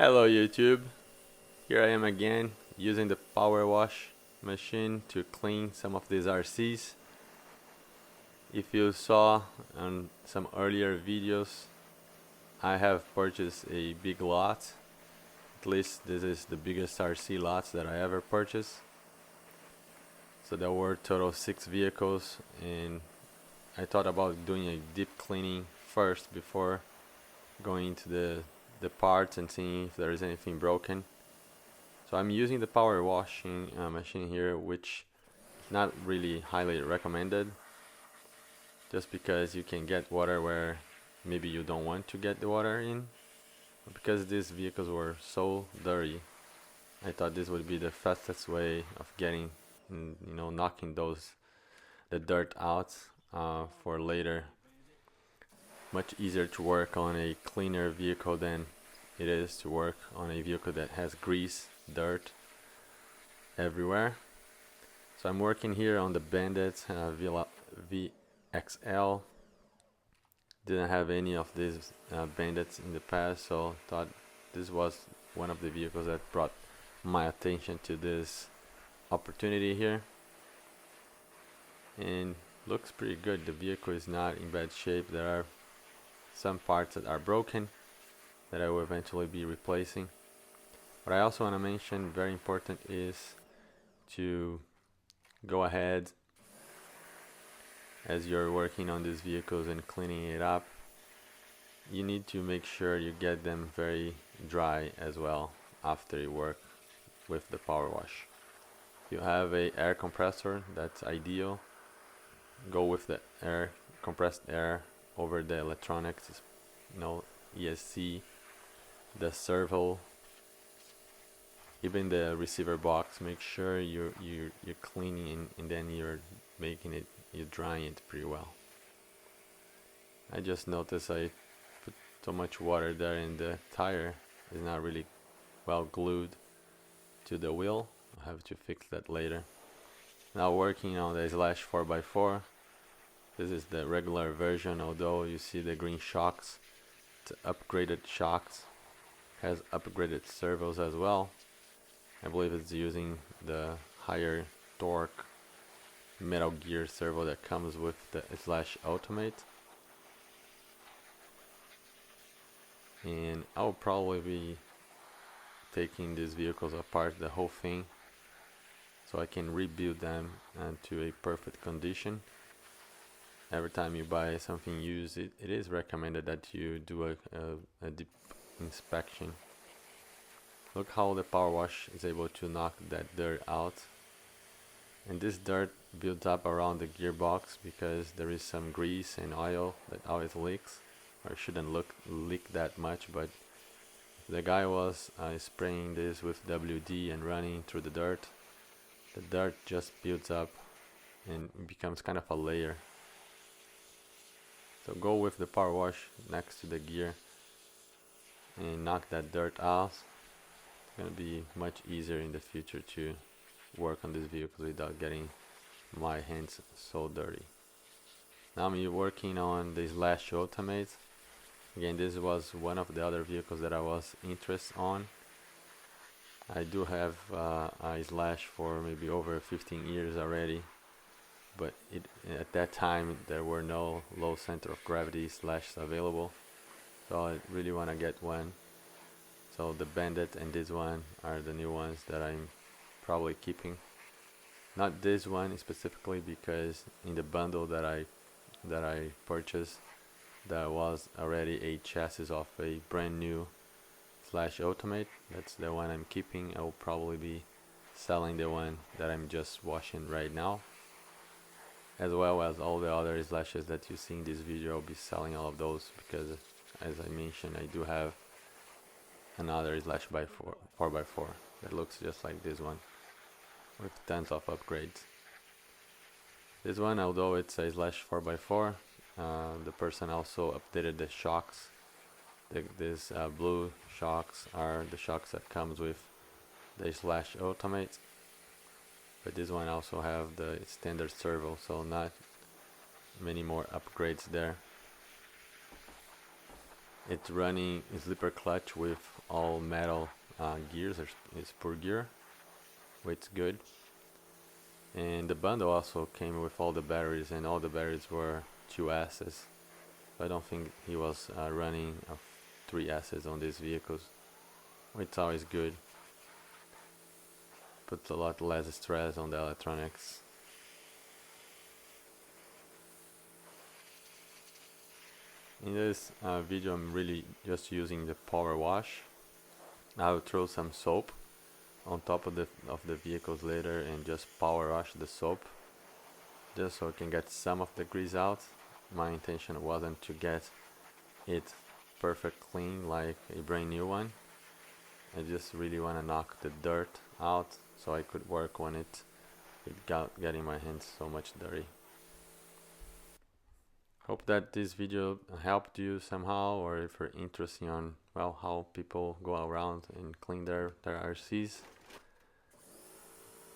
Hello YouTube, here I am again using the power wash machine to clean some of these RCs. If you saw on some earlier videos, I have purchased a big lot. At least this is the biggest RC lots that I ever purchased. So there were total 6 vehicles, and I thought about doing a deep cleaning first before going into the parts and seeing if there is anything broken. So I'm using the power washing machine here, which is not really highly recommended, just because you can get water where maybe you don't want to get the water in. But because these vehicles were so dirty, I thought this would be the fastest way of getting, knocking the dirt out for later. Much easier to work on a cleaner vehicle than it is to work on a vehicle that has grease, dirt everywhere. So I'm working here on the Bandit VXL. Didn't have any of these Bandits in the past, so thought this was one of the vehicles that brought my attention to this opportunity here. And looks pretty good. The vehicle is not in bad shape. There are some parts that are broken that I will eventually be replacing. What I also want to mention, very important, is to go ahead as you're working on these vehicles and cleaning it up. You need to make sure you get them very dry as well after you work with the power wash. If you have a air compressor, that's ideal. Go with the compressed air over the electronics, ESC, the servo, even the receiver box. Make sure you're cleaning and then you're drying it pretty well. I just noticed I put so much water there and the tire is not really well glued to the wheel. I'll have to fix that later. Now working on the Slash 4x4. This is the regular version, although you see the green shocks. It's upgraded shocks. Has upgraded servos as well. I believe it's using the higher torque Metal Gear servo that comes with the Slash Ultimate. And I'll probably be taking these vehicles apart, the whole thing, so I can rebuild them to a perfect condition. Every time you buy something used, it is recommended that you do a deep inspection. Look how the power wash is able to knock that dirt out. And this dirt builds up around the gearbox because there is some grease and oil that always leaks, or shouldn't leak that much, but the guy was spraying this with WD and running through the dirt just builds up and becomes kind of a layer. So go with the power wash next to the gear and knock that dirt out. It's going to be much easier in the future to work on this vehicle without getting my hands so dirty. Now I'm working on the Slash Ultimate. Again, this was one of the other vehicles that I was interested on. I do have a Slash for maybe over 15 years already, but at that time there were no low center of gravity Slashes available, so I really want to get one. So the Bandit and this one are the new ones that I'm probably keeping. Not this one specifically, because in the bundle that I purchased, there was already a chassis of a brand new Slash Ultimate. That's the one I'm keeping. I will probably be selling the one that I'm just washing right now, as well as all the other Slashes that you see in this video. I'll be selling all of those because, as I mentioned, I do have another Slash 4x4 that looks just like this one, with tons of upgrades. This one, although it's a Slash 4x4, the person also updated the shocks. These blue shocks are the shocks that comes with the Slash Ultimate, but this one also have the standard servo, so not many more upgrades there. It's running a slipper clutch with all metal gears. It's pure gear, which is good. And the bundle also came with all the batteries, and all the batteries were 2S's. I don't think he was running 3S's on these vehicles, which is always good. Puts a lot less stress on the electronics. In this video I'm really just using the power wash. I will throw some soap on top of the vehicles later and just power wash the soap, just so I can get some of the grease out. My intention wasn't to get it perfect clean like a brand new one. I just really want to knock the dirt out so I could work on it without getting my hands so much dirty. Hope that this video helped you somehow, or if you're interested on, well, how people go around and clean their RCs.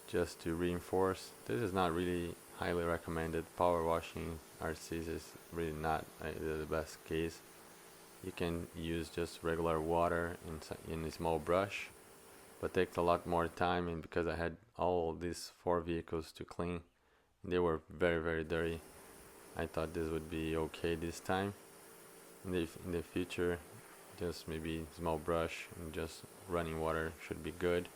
Just to reinforce, this is not really highly recommended. Power washing RCs is really not the best case. You can use just regular water in a small brush, but takes a lot more time, and because I had all these 4 vehicles to clean, they were very, very dirty. I thought this would be okay this time. In the future, just maybe small brush and just running water should be good.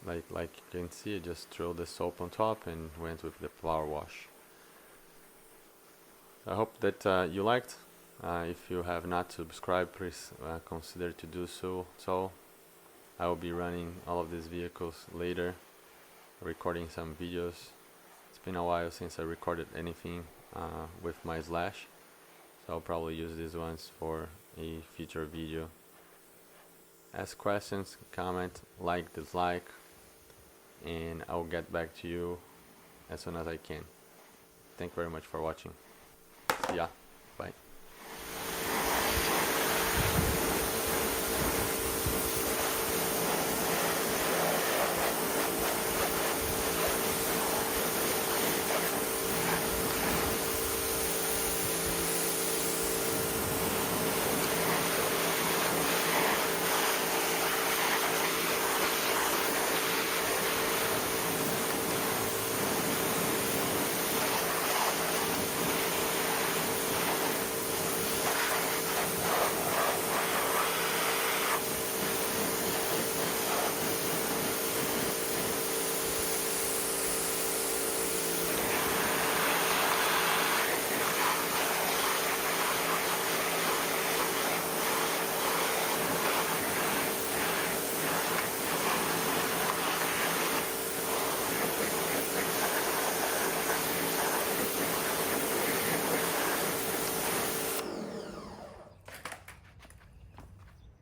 Like you can see, I just threw the soap on top and went with the power wash. I hope that you liked. If you have not subscribed, please consider to do so. I will be running all of these vehicles later, recording some videos. It's been a while since I recorded anything with my Slash, so I'll probably use these ones for a future video. Ask questions, comment, like, dislike, and I'll get back to you as soon as I can. Thank you very much for watching. See ya.